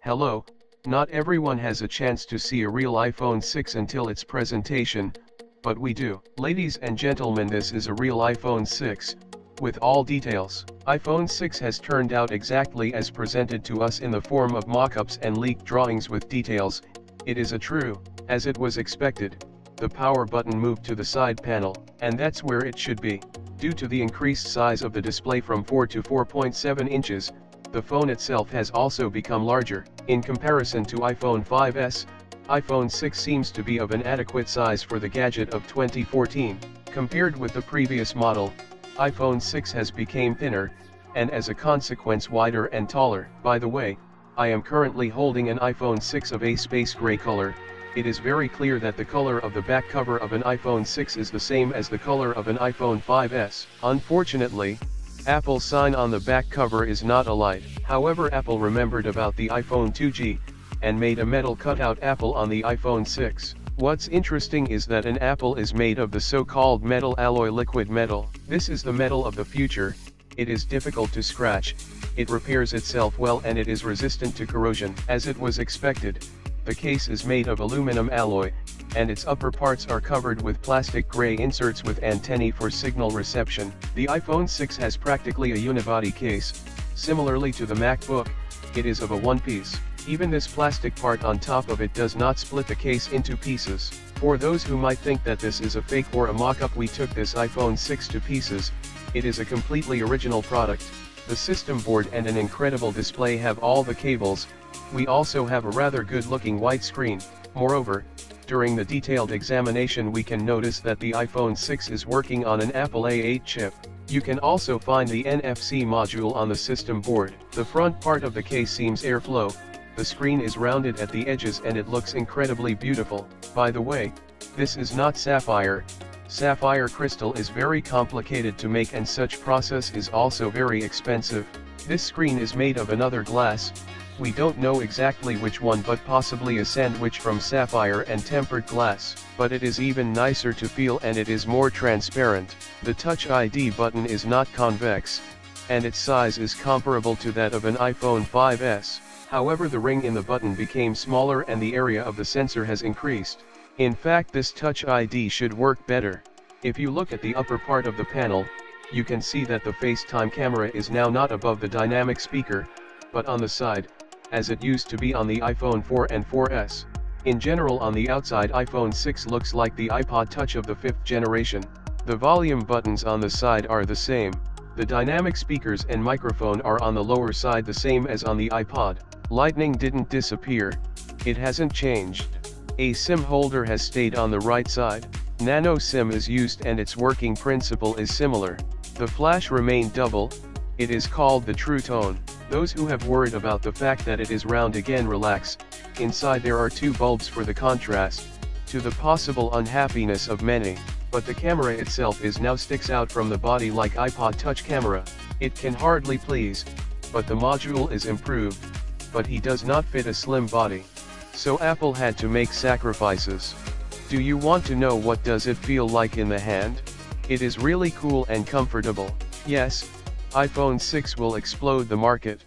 Hello, not everyone has a chance to see a real iPhone 6 until its presentation, but we do. Ladies and gentlemen, this is a real iPhone 6, with all details. iPhone 6 has turned out exactly as presented to us in the form of mock-ups and leaked drawings with details. It is a true, as it was expected. The power button moved to the side panel, and that's where it should be. Due to the increased size of the display from 4 to 4.7 inches, the phone itself has also become larger. In comparison to iPhone 5s, iPhone 6 seems to be of an adequate size for the gadget of 2014. Compared with the previous model, iPhone 6 has become thinner, and as a consequence wider and taller. By the way, I am currently holding an iPhone 6 of a space gray color. It is very clear that the color of the back cover of an iPhone 6 is the same as the color of an iPhone 5s. Unfortunately, Apple's sign on the back cover is not aligned. However, Apple remembered about the iPhone 2G, and made a metal cutout Apple on the iPhone 6. What's interesting is that an Apple is made of the so-called metal alloy liquid metal. This is the metal of the future. It is difficult to scratch, it repairs itself well, and it is resistant to corrosion. As it was expected, the case is made of aluminum alloy, and its upper parts are covered with plastic gray inserts with antennae for signal reception. The iPhone 6 has practically a unibody case. Similarly to the MacBook, it is of a one-piece. Even this plastic part on top of it does not split the case into pieces. For those who might think that this is a fake or a mock-up, we took this iPhone 6 to pieces. It is a completely original product. The system board and an incredible display have all the cables. We also have a rather good-looking white screen. Moreover, during the detailed examination we can notice that the iPhone 6 is working on an Apple A8 chip. You can also find the NFC module on the system board. The front part of the case seems airflow. The screen is rounded at the edges and it looks incredibly beautiful. By the way, this is not sapphire. Sapphire crystal is very complicated to make, and such process is also very expensive. This screen is made of another glass. We don't know exactly which one, but possibly a sandwich from sapphire and tempered glass. But it is even nicer to feel and it is more transparent. The Touch ID button is not convex, and its size is comparable to that of an iPhone 5s. However, the ring in the button became smaller and the area of the sensor has increased. In fact, this Touch ID should work better. If you look at the upper part of the panel, you can see that the FaceTime camera is now not above the dynamic speaker, but on the side, as it used to be on the iPhone 4 and 4S. In general, on the outside, iPhone 6 looks like the iPod Touch of the 5th generation. The volume buttons on the side are the same. The dynamic speakers and microphone are on the lower side, the same as on the iPod. Lightning didn't disappear, it hasn't changed. A SIM holder has stayed on the right side. Nano SIM is used and its working principle is similar. The flash remained double. It is called the True Tone. Those who have worried about the fact that it is round, again relax. Inside there are two bulbs for the contrast, to the possible unhappiness of many. But the camera itself is now sticks out from the body like iPod Touch camera. It can hardly please, but the module is improved. But he does not fit a slim body. So Apple had to make sacrifices. Do you want to know what does it feel like in the hand? It is really cool and comfortable. Yes, iPhone 6 will explode the market.